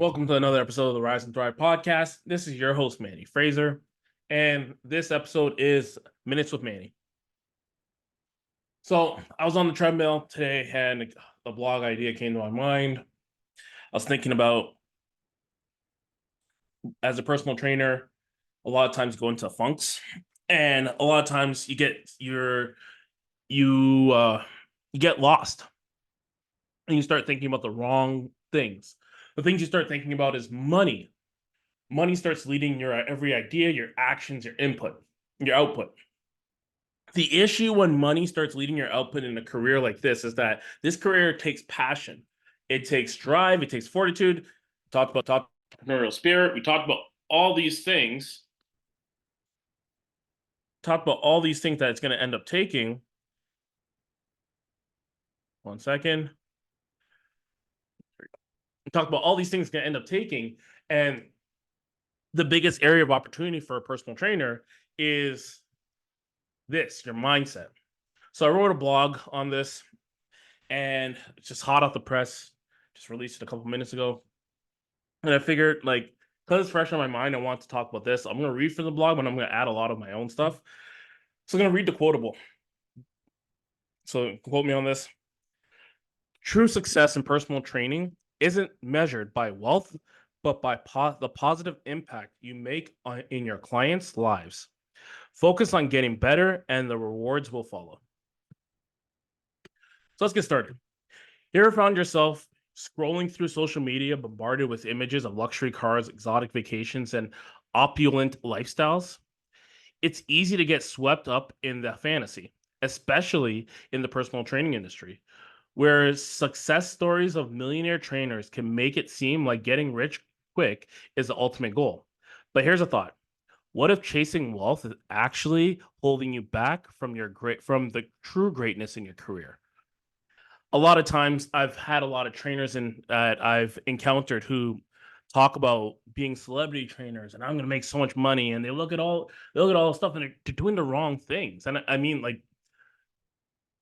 Welcome to another episode of the Rise and Thrive podcast. This is your host, Manny Fraser, and this episode is Minutes with Manny. So I was on the treadmill today and the blog idea came to my mind. I was thinking about, as a personal trainer, a lot of times go into funks, and a lot of times you get lost and you start thinking about the wrong things. The things you start thinking about is money. Money starts leading your every idea, your actions, your input, your output. The issue when money starts leading your output in a career like this is that this career takes passion. It takes drive. It takes fortitude. We talked about entrepreneurial spirit. We talked about all these things. Talked about all these things that it's going to end up taking. 1 second. We talked about all these things going to end up taking. And the biggest area of opportunity for a personal trainer is this, your mindset. So I wrote a blog on this, and it's just hot off the press. Just released it a couple minutes ago. And I figured, because it's fresh on my mind, I want to talk about this. I'm going to read from the blog, but I'm going to add a lot of my own stuff. So I'm going to read the quotable. So quote me on this. True success in personal training isn't measured by wealth, but by the positive impact you make in your clients' lives. Focus on getting better, and the rewards will follow. So let's get started. You ever found yourself scrolling through social media, bombarded with images of luxury cars, exotic vacations, and opulent lifestyles? It's easy to get swept up in the fantasy, especially in the personal training industry, where success stories of millionaire trainers can make it seem like getting rich quick is the ultimate goal. But here's a thought. What if chasing wealth is actually holding you back from the true greatness in your career? A lot of times I've had a lot of trainers that I've encountered who talk about being celebrity trainers and I'm going to make so much money, and they look at all the stuff and they're doing the wrong things. And I mean, like,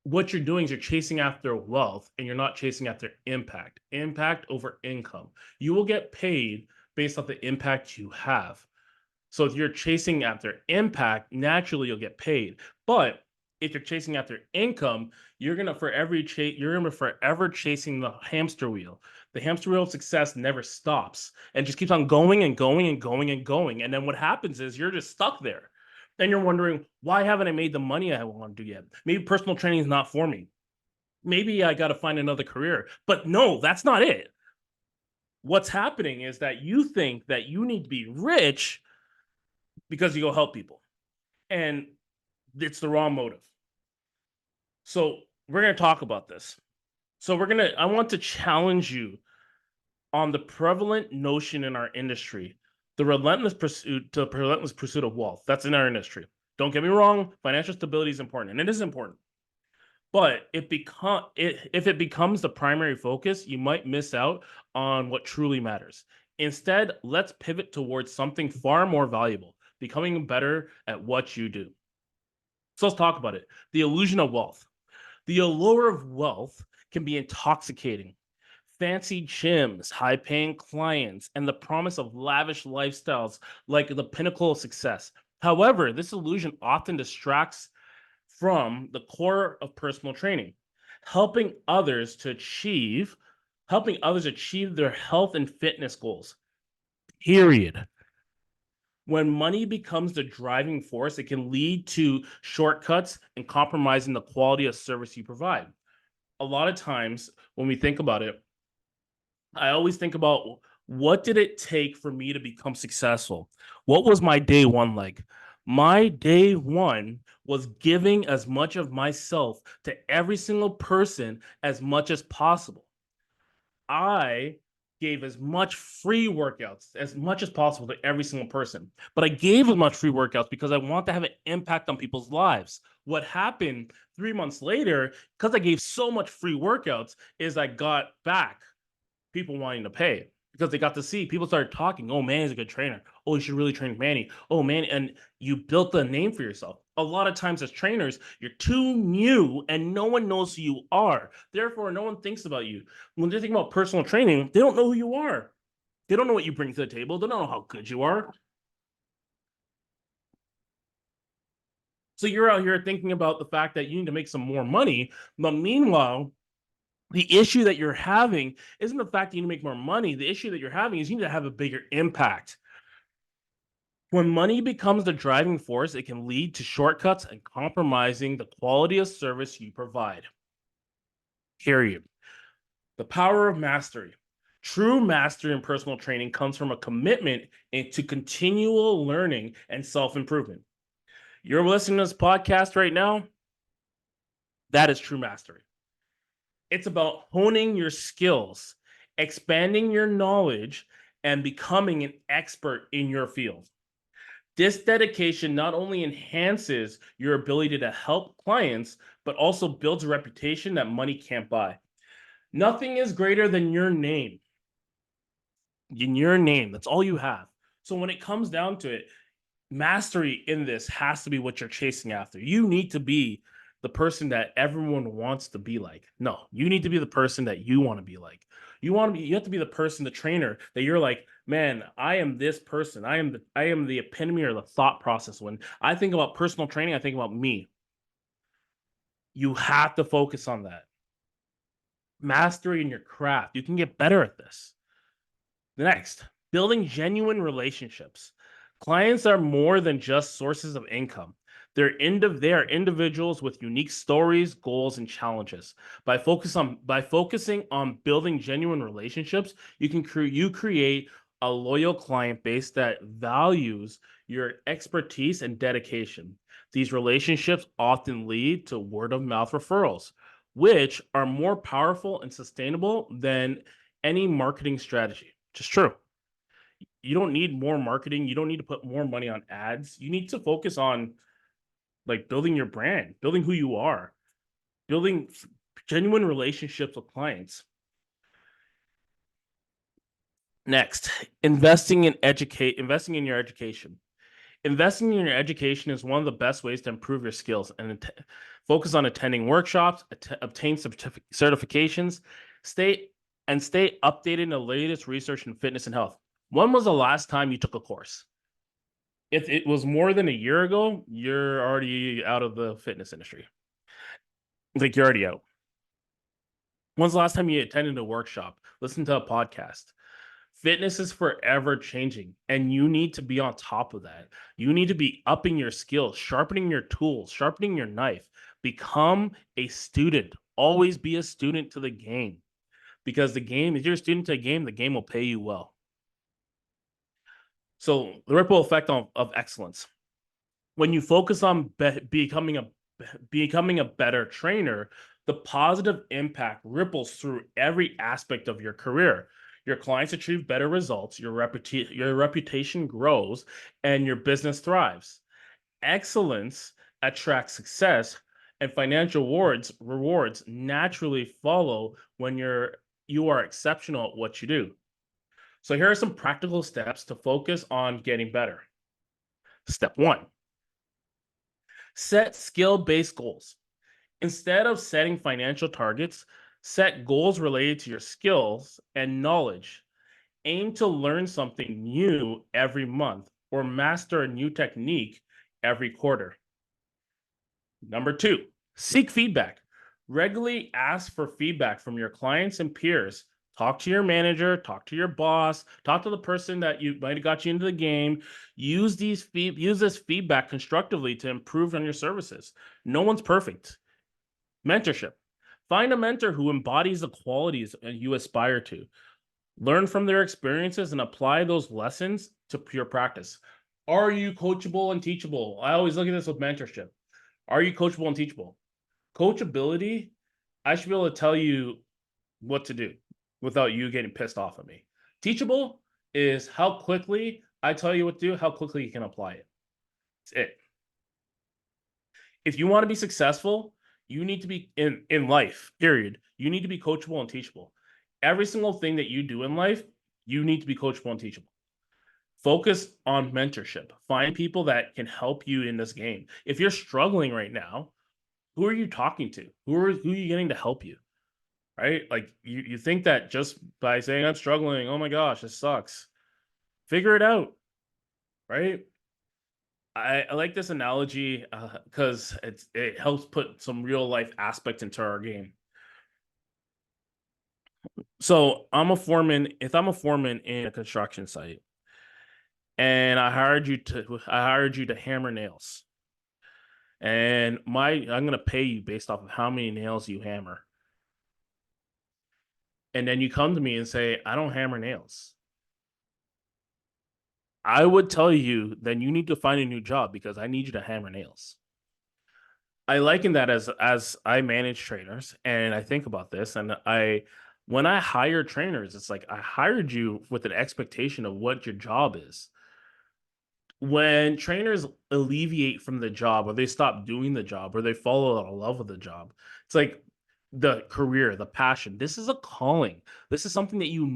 what you're doing is you're chasing after wealth and you're not chasing after impact over income. You will get paid based off the impact you have. So if you're chasing after impact, naturally you'll get paid. But if you're chasing after income, you're gonna forever chasing the hamster wheel. The hamster wheel of success never stops and just keeps on going and going and going and going. And then what happens is you're just stuck there. And you're wondering, why haven't I made the money I want to do yet? Maybe personal training is not for me. Maybe I got to find another career. But no, that's not it. What's happening is that you think that you need to be rich because you go help people. And it's the wrong motive. So we're going to talk about this. I want to challenge you on the prevalent notion in our industry, the relentless pursuit of wealth. That's in our industry. Don't get me wrong, financial stability is important, and it is important. But if it becomes the primary focus, you might miss out on what truly matters. Instead, let's pivot towards something far more valuable, becoming better at what you do. So let's talk about it. The illusion of wealth. The allure of wealth can be intoxicating. Fancy gyms, high-paying clients, and the promise of lavish lifestyles like the pinnacle of success. However, this illusion often distracts from the core of personal training, helping others achieve their health and fitness goals. Period. When money becomes the driving force, it can lead to shortcuts and compromising the quality of service you provide. A lot of times when we think about it, I always think about, what did it take for me to become successful? What was my day one like? My day one was giving as much of myself to every single person as much as possible. I gave as much free workouts as much as possible to every single person. But I gave as much free workouts because I want to have an impact on people's lives. What happened 3 months later, because I gave so much free workouts, is I got back people wanting to pay because they got to see, people started talking. Oh, Manny's a good trainer. Oh, you should really train Manny. Oh, man. And you built a name for yourself. A lot of times as trainers, you're too new and no one knows who you are. Therefore, no one thinks about you. When they think about personal training, they don't know who you are. They don't know what you bring to the table. They don't know how good you are. So you're out here thinking about the fact that you need to make some more money. But meanwhile, the issue that you're having isn't the fact that you need to make more money. The issue that you're having is you need to have a bigger impact. When money becomes the driving force, it can lead to shortcuts and compromising the quality of service you provide. Period. The power of mastery. True mastery in personal training comes from a commitment to continual learning and self improvement. You're listening to this podcast right now. That is true mastery. It's about honing your skills, expanding your knowledge, and becoming an expert in your field. This dedication not only enhances your ability to help clients, but also builds a reputation that money can't buy. Nothing is greater than your name. In your name, that's all you have. So when it comes down to it, mastery in this has to be what you're chasing after. You need to be the person that everyone wants to be like. No, you need to be the person that you want to be like. You have to be the person, the trainer that you're like, man, I am this person. I am the epitome or the thought process. When I think about personal training, I think about me. You have to focus on that. Mastery in your craft. You can get better at this. Next, building genuine relationships. Clients are more than just sources of income. They are individuals with unique stories, goals, and challenges. By focusing on building genuine relationships, you create a loyal client base that values your expertise and dedication. These relationships often lead to word of mouth referrals, which are more powerful and sustainable than any marketing strategy. Just true. You don't need more marketing. You don't need to put more money on ads. You need to focus on like building your brand, building who you are, building genuine relationships with clients. Next, investing in your education. Investing in your education is one of the best ways to improve your skills and focus on attending workshops, obtain certifications, stay updated in the latest research in fitness and health. When was the last time you took a course? If it was more than a year ago, you're already out of the fitness industry. Like you're already out. When's the last time you attended a workshop, listened to a podcast? Fitness is forever changing, and you need to be on top of that. You need to be upping your skills, sharpening your tools, sharpening your knife. Become a student. Always be a student to the game, because if you're a student to the game will pay you well. So the ripple effect of excellence. When you focus on becoming a better trainer, the positive impact ripples through every aspect of your career. Your clients achieve better results, your reputation grows, and your business thrives. Excellence attracts success, and financial rewards naturally follow when you are exceptional at what you do. So here are some practical steps to focus on getting better. Step 1. Set skill-based goals. Instead of setting financial targets, set goals related to your skills and knowledge. Aim to learn something new every month or master a new technique every quarter. Number 2, seek feedback. Regularly ask for feedback from your clients and peers. Talk to your manager, talk to your boss, talk to the person that you might have got you into the game. Use this feedback constructively to improve on your services. No one's perfect. Mentorship. Find a mentor who embodies the qualities you aspire to. Learn from their experiences and apply those lessons to your practice. Are you coachable and teachable? I always look at this with mentorship. Are you coachable and teachable? Coachability, I should be able to tell you what to do without you getting pissed off at me. Teachable is how quickly I tell you what to do, how quickly you can apply it. That's it. If you want to be successful, you need to be in life, period. You need to be coachable and teachable. Every single thing that you do in life, you need to be coachable and teachable. Focus on mentorship. Find people that can help you in this game. If you're struggling right now, who are you talking to? Who are you getting to help you? right? Like you think that just by saying I'm struggling, oh my gosh, this sucks. Figure it out, right? I like this analogy because it helps put some real life aspect into our game. So I'm a foreman. If I'm a foreman in a construction site and I hired you to hammer nails, and I'm gonna pay you based off of how many nails you hammer. And then you come to me and say, I don't hammer nails. I would tell you then you need to find a new job because I need you to hammer nails. I liken that as I manage trainers and I think about this and I when I hire trainers, it's like I hired you with an expectation of what your job is. When trainers alleviate from the job or they stop doing the job or they fall out of love with the job, it's like the career, the passion. This is a calling. This is something that you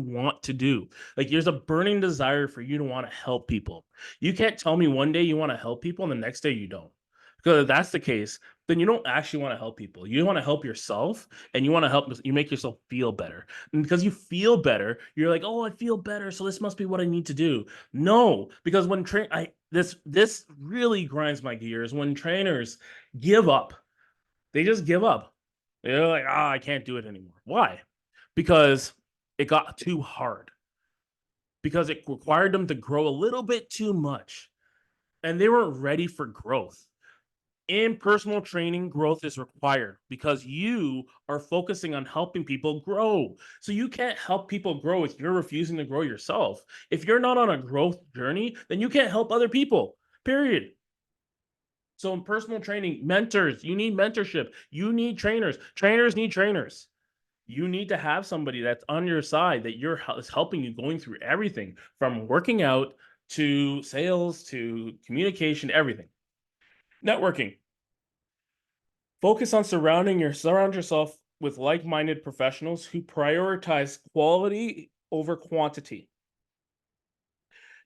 want to do. Like there's a burning desire for you to want to help people. You can't tell me one day you want to help people and the next day you don't. Because if that's the case, then you don't actually want to help people. You want to help yourself and you make yourself feel better. And because you feel better, you're like, "Oh, I feel better, so this must be what I need to do." No, because when train I this really grinds my gears when trainers give up. They just give up. They're like, "Ah, I can't do it anymore." Why? Because it got too hard. Because it required them to grow a little bit too much and they weren't ready for growth. In personal training, growth is required because you are focusing on helping people grow. So you can't help people grow if you're refusing to grow yourself. If you're not on a growth journey, then you can't help other people. Period. So in personal training, mentors, you need mentorship. You need trainers. Trainers need trainers. You need to have somebody that's on your side that is helping you going through everything from working out to sales to communication, everything. Networking. Focus on surround yourself with like-minded professionals who prioritize quality over quantity.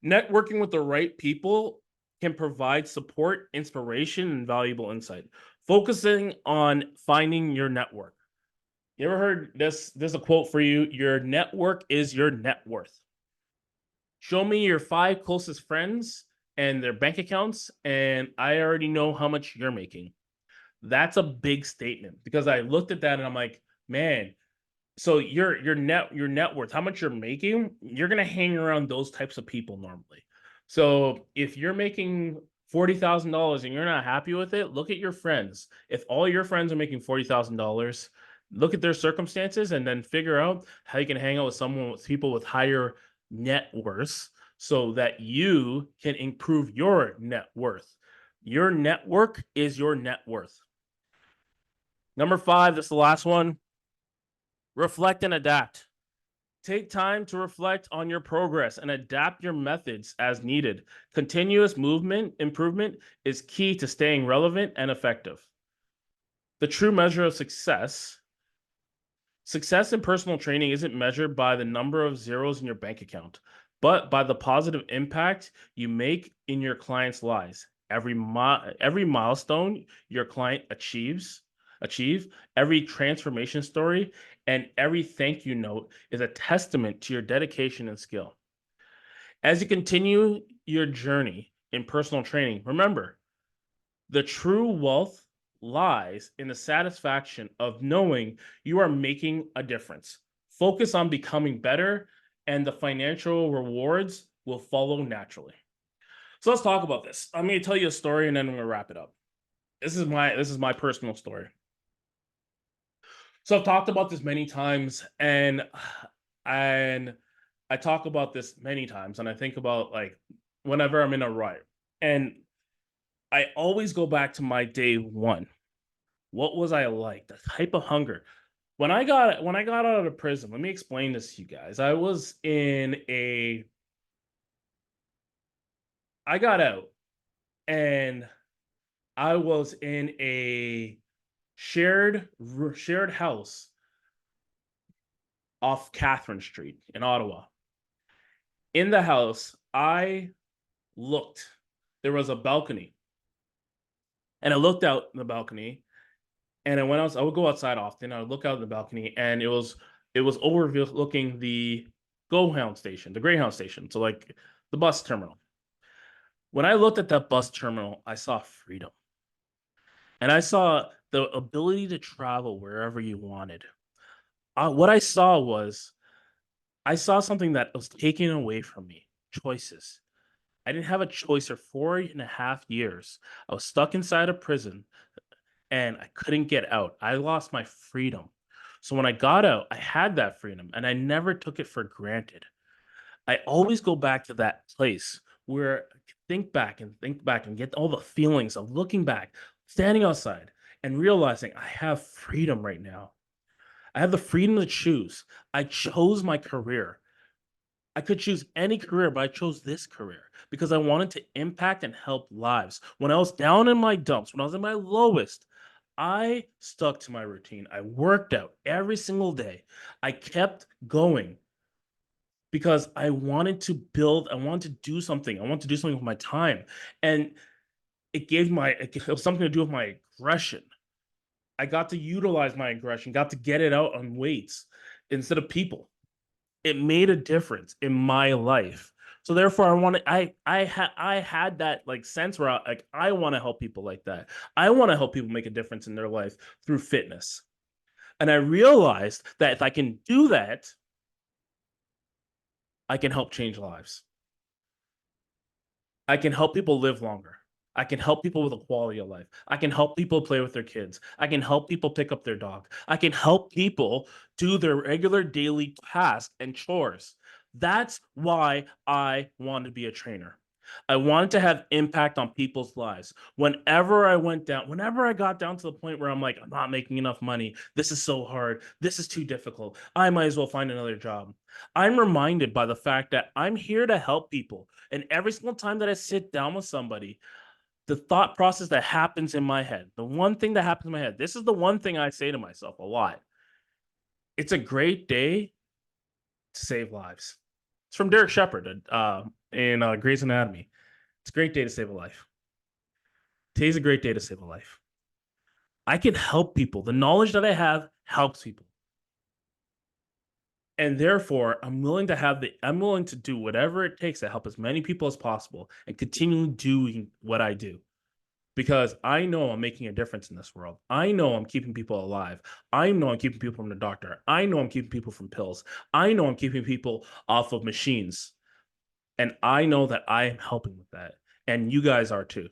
Networking with the right people can provide support, inspiration, and valuable insight. Focusing on finding your network. You ever heard this? This is a quote for you. Your network is your net worth. Show me your 5 closest friends and their bank accounts, and I already know how much you're making. That's a big statement because I looked at that and I'm like, man, so your net worth, how much you're making, you're gonna hang around those types of people normally. So if you're making $40,000 and you're not happy with it, look at your friends. If all your friends are making $40,000, look at their circumstances and then figure out how you can hang out with people with higher net worths so that you can improve your net worth. Your network is your net worth. Number 5, this is the last one. Reflect and adapt. Take time to reflect on your progress and adapt your methods as needed. Continuous movement improvement is key to staying relevant and effective. The true measure of success in personal training isn't measured by the number of zeros in your bank account, but by the positive impact you make in your clients' lives. Every milestone your client achieve, every transformation story, and every thank you note is a testament to your dedication and skill. As you continue your journey in personal training, remember the true wealth lies in the satisfaction of knowing you are making a difference. Focus on becoming better, and the financial rewards will follow naturally. So let's talk about this. I'm going to tell you a story, and then I'm going to wrap it up. This is my personal story. So I've talked about this many times, and I talk about this many times, and I think about like whenever I'm in a rut, and I always go back to my day one. What was I like? The type of hunger. When I got out of prison, let me explain this to you guys. I got out and I was in a shared house off Catherine Street in Ottawa. In the house, I looked. There was a balcony, and I looked out the balcony, And I would go outside often. I would look out in the balcony, and it was overlooking the the Greyhound station. So like the bus terminal. When I looked at that bus terminal, I saw freedom. And I saw the ability to travel wherever you wanted. What I saw something that was taken away from me, choices. I didn't have a choice for 4.5 years. I was stuck inside a prison and I couldn't get out. I lost my freedom. So when I got out, I had that freedom and I never took it for granted. I always go back to that place where I can think back and get all the feelings of looking back, standing outside and realizing I have freedom right now. I have the freedom to choose. I chose my career. I could choose any career, but I chose this career because I wanted to impact and help lives. When I was down in my dumps, when I was at my lowest, I stuck to my routine. I worked out every single day. I kept going because I wanted to do something. I wanted to do something with my time. And it was something to do with my aggression. I got to utilize my aggression, got to get it out on weights instead of people. It made a difference in my life. So therefore, I had that like sense where I want to help people like that. I want to help people make a difference in their life through fitness. And I realized that if I can do that, I can help change lives. I can help people live longer. I can help people with a quality of life. I can help people play with their kids. I can help people pick up their dog. I can help people do their regular daily tasks and chores. That's why I wanted to be a trainer. I wanted to have impact on people's lives. Whenever I got down to the point where I'm like, I'm not making enough money. This is so hard. This is too difficult. I might as well find another job. I'm reminded by the fact that I'm here to help people. And every single time that I sit down with somebody, the thought process that happens in my head, the one thing that happens in my head, this is the one thing I say to myself a lot. It's a great day to save lives. It's from Derek Shepard in Grey's Anatomy. It's a great day to save a life. Today's a great day to save a life. I can help people. The knowledge that I have helps people. And therefore, I'm willing to do whatever it takes to help as many people as possible and continue doing what I do because I know I'm making a difference in this world. I know I'm keeping people alive. I know I'm keeping people from the doctor. I know I'm keeping people from pills. I know I'm keeping people off of machines. And I know that I am helping with that. And you guys are too.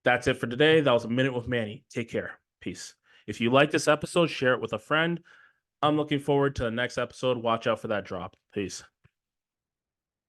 That's it for today. That was a minute with Manny. Take care. Peace. If you like this episode, share it with a friend. I'm looking forward to the next episode. Watch out for that drop. Peace.